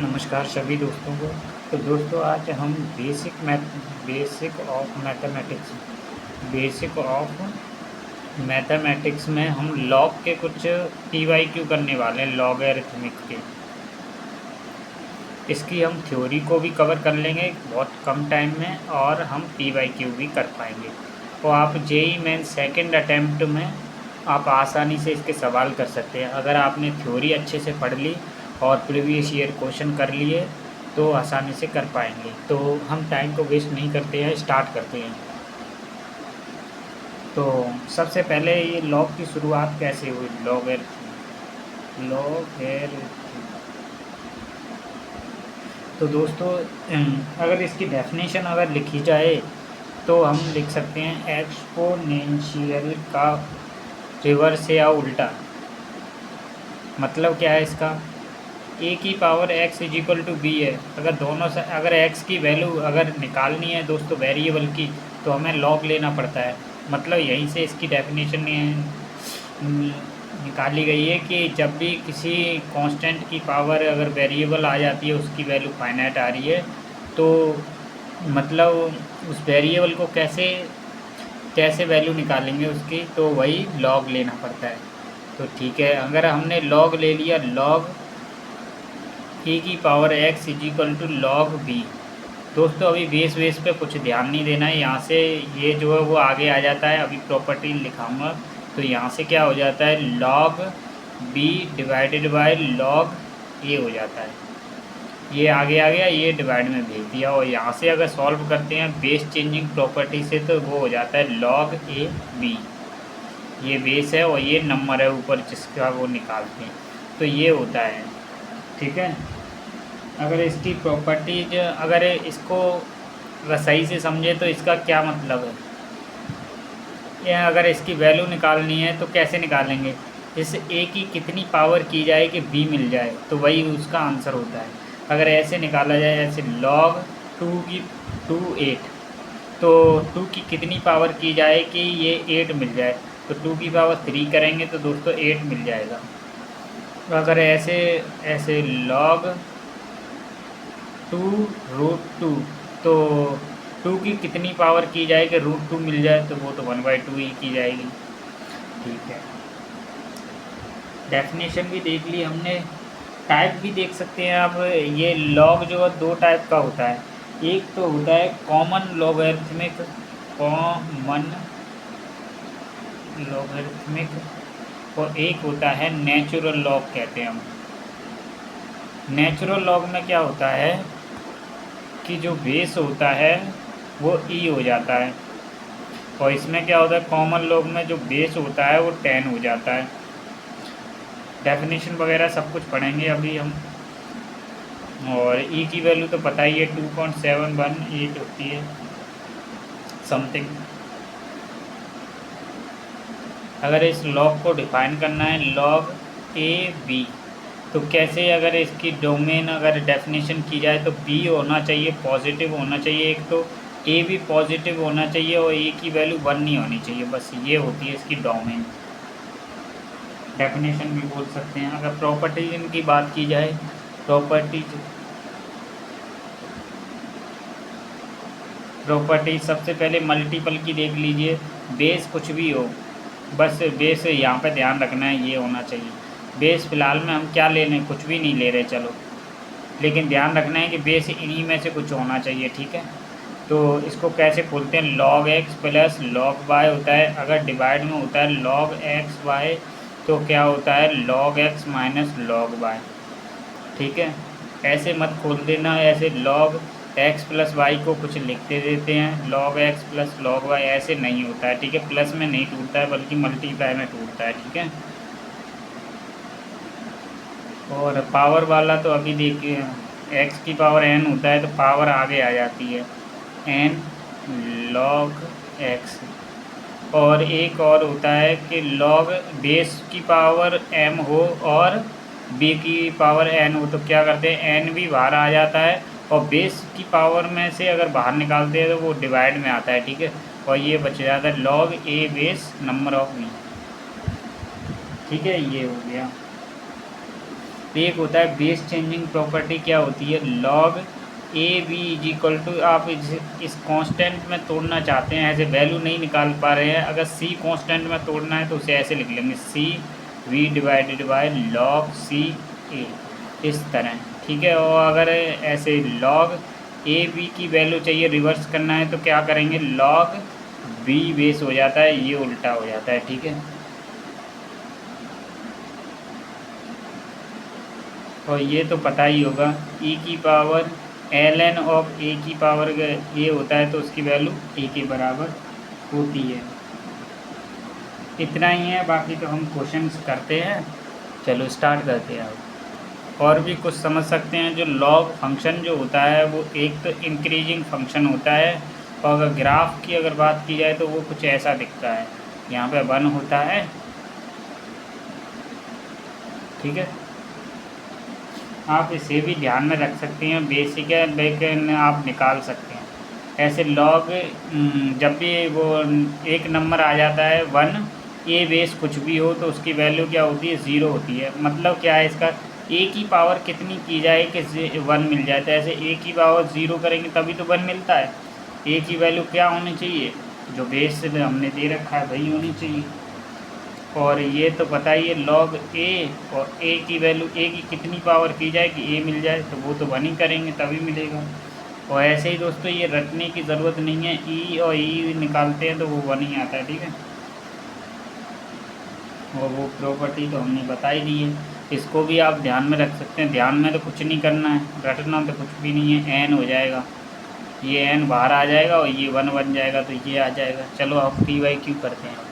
नमस्कार सभी दोस्तों को। तो दोस्तों आज हम बेसिक ऑफ मैथमेटिक्स में हम लॉग के कुछ पीवाईक्यू करने वाले हैं, लॉगरिथमिक के। इसकी हम थ्योरी को भी कवर कर लेंगे बहुत कम टाइम में, और हम पीवाईक्यू भी कर पाएंगे। तो आप जेईई मेन सेकंड अटेम्प्ट में आप आसानी से इसके सवाल कर सकते हैं। अगर आपने थ्योरी अच्छे से पढ़ ली और प्रीवियस ईयर क्वेश्चन कर लिए तो आसानी से कर पाएंगे। तो हम टाइम को वेस्ट नहीं करते हैं, स्टार्ट करते हैं। तो सबसे पहले ये लॉग की शुरुआत कैसे हुई? लॉगरिथम। तो दोस्तों अगर इसकी डेफिनेशन अगर लिखी जाए तो हम लिख सकते हैं एक्सपोनेंशियल का रिवर्स या उल्टा। मतलब क्या है इसका? ए की power x is equal to b है। अगर दोनों से अगर एक्स की वैल्यू अगर निकालनी है दोस्तों वेरिएबल की, तो हमें लॉग लेना पड़ता है। मतलब यहीं से इसकी डेफिनेशन निकाली गई है कि जब भी किसी कांस्टेंट की पावर अगर वेरिएबल आ जाती है, उसकी वैल्यू फाइनाइट आ रही है, तो मतलब उस वेरिएबल को कैसे वैल्यू निकालेंगे उसकी, तो वही लॉग लेना पड़ता है। तो ठीक है, अगर हमने लॉग ले लिया, लॉग ए की power x is equal to log b. दोस्तों अभी बेस पे कुछ ध्यान नहीं देना है। यहाँ से ये जो है वो आगे आ जाता है, अभी प्रॉपर्टी लिखाऊंगा। तो यहाँ से क्या हो जाता है, log B divided by log A हो जाता है। ये आगे आ गया, ये डिवाइड में भेज दिया। और यहाँ से अगर सॉल्व करते हैं बेस चेंजिंग प्रॉपर्टी से, तो वो हो जाता है लॉग ए बी। ये बेस है और ये नंबर है ऊपर जिसका वो निकालते हैं, तो ये होता है। ठीक है, अगर इसकी प्रॉपर्टीज अगर इसको सही से समझे तो इसका क्या मतलब है, यह अगर इसकी वैल्यू निकालनी है तो कैसे निकालेंगे? जैसे ए की कितनी पावर की जाए कि बी मिल जाए, तो वही उसका आंसर होता है। अगर ऐसे निकाला जाए, ऐसे लॉग 8, तो 2 की कितनी पावर की जाए कि ये 8 मिल जाए, तो 2 की पावर 3 करेंगे तो दोस्तों 8 मिल जाएगा। अगर ऐसे लॉग 2√2, तो 2 की कितनी पावर की जाए कि √2 मिल जाए, तो वो तो 1/2 ही की जाएगी। ठीक है, डेफिनेशन भी देख ली हमने, टाइप भी देख सकते हैं आप। ये लॉग जो है दो टाइप का होता है। एक तो होता है कॉमन लॉगरिथमिक और एक होता है नेचुरल लॉग कहते हैं हम। नेचुरल लॉग में क्या होता है कि जो बेस होता है वो ई हो जाता है, और इसमें क्या होता है, कॉमन लॉग में जो बेस होता है वो 10 हो जाता है। डेफिनेशन वगैरह सब कुछ पढ़ेंगे अभी हम। और ई की वैल्यू तो पता ही है, 2.718 होती है समथिंग। अगर इस लॉग को डिफाइन करना है, लॉग ए बी, तो कैसे? अगर इसकी डोमेन अगर डेफिनेशन की जाए तो बी होना चाहिए, पॉजिटिव होना चाहिए एक, तो ए भी पॉजिटिव होना चाहिए, और ए की वैल्यू 1 नहीं होनी चाहिए। बस ये होती है इसकी डोमेन। डेफिनेशन भी बोल सकते हैं। अगर प्रॉपर्टीज इनकी बात की जाए, प्रॉपर्टीज सबसे पहले मल्टीपल की देख लीजिए। बेस कुछ भी हो, बस बेस यहाँ पे ध्यान रखना है, ये होना चाहिए। बेस फ़िलहाल में हम क्या ले लें, कुछ भी नहीं ले रहे चलो, लेकिन ध्यान रखना है कि बेस इन्हीं में से कुछ होना चाहिए। ठीक है, तो इसको कैसे खोलते हैं, log x plus log y होता है। अगर डिवाइड में होता है log x y, तो क्या होता है log x minus log y। ठीक है, ऐसे मत खोल देना, ऐसे log x प्लस वाई को कुछ लिखते देते हैं, log x plus log y, ऐसे नहीं होता है। ठीक है, प्लस में नहीं टूटता है बल्कि मल्टीप्लाई में टूटता है। ठीक है, और पावर वाला तो अभी देखिए, x की पावर n होता है तो पावर आगे आ जाती है, n log x। और एक और होता है कि log बेस की पावर m हो और b की पावर n हो, तो क्या करते हैं, n भी बाहर आ जाता है, और बेस की पावर में से अगर बाहर निकालते हैं तो वो डिवाइड में आता है। ठीक है, और ये बच जाता है log a base number of b। ठीक है, ये हो गया। एक होता है बेस चेंजिंग प्रॉपर्टी, क्या होती है, log a b is equal to, आप इस कांस्टेंट में तोड़ना चाहते हैं, ऐसे वैल्यू नहीं निकाल पा रहे हैं, अगर सी कांस्टेंट में तोड़ना है तो उसे ऐसे लिख लेंगे, सी we divided by log c ए, इस तरह, ठीक है। और अगर ऐसे लॉग ए बी की वैल्यू चाहिए रिवर्स करना है तो क्या करेंगे, लॉग बी बेस हो जाता है, ये उल्टा हो जाता है, ठीक है। और ये तो पता ही होगा, ई की पावर एल एन ऑफ ए की पावर ये होता है तो उसकी वैल्यू ए के बराबर होती है। इतना ही है, बाकी तो हम क्वेश्चंस करते हैं, चलो स्टार्ट करते हैं अब। और भी कुछ समझ सकते हैं, जो लॉग फंक्शन जो होता है वो एक तो इंक्रीजिंग फंक्शन होता है, और अगर ग्राफ की अगर बात की जाए तो वो कुछ ऐसा दिखता है, यहाँ पे 1 होता है, ठीक है। आप इसे भी ध्यान में रख सकते हैं, बेसिक है लेकिन आप निकाल सकते हैं ऐसे लॉग। जब भी वो एक नंबर आ जाता है 1, ए बेस कुछ भी हो तो उसकी वैल्यू क्या होती है, 0 होती है। मतलब क्या है इसका, ए की पावर कितनी की जाए कि 1 मिल जाए, तो ऐसे ए की पावर 0 करेंगे तभी तो 1 मिलता है। ए की वैल्यू क्या होनी चाहिए, जो बेस हमने दे रखा है वही होनी चाहिए। और ये तो पता ही है, लॉग ए, और ए की वैल्यू, ए की कितनी पावर की जाए कि ए मिल जाए, तो वो तो 1 ही करेंगे तभी मिलेगा। और ऐसे ही दोस्तों ये रटने की ज़रूरत नहीं है, ई और ई निकालते हैं तो वो 1 ही आता है, ठीक है। और वो प्रॉपर्टी तो हमने बता ही दी है, इसको भी आप ध्यान में रख सकते हैं। ध्यान में तो कुछ नहीं करना है, रटना तो कुछ भी नहीं है, एन हो जाएगा, ये एन बाहर आ जाएगा और ये 1 बन जाएगा तो ये आ जाएगा। चलो आप पी वाई क्यू करते हैं।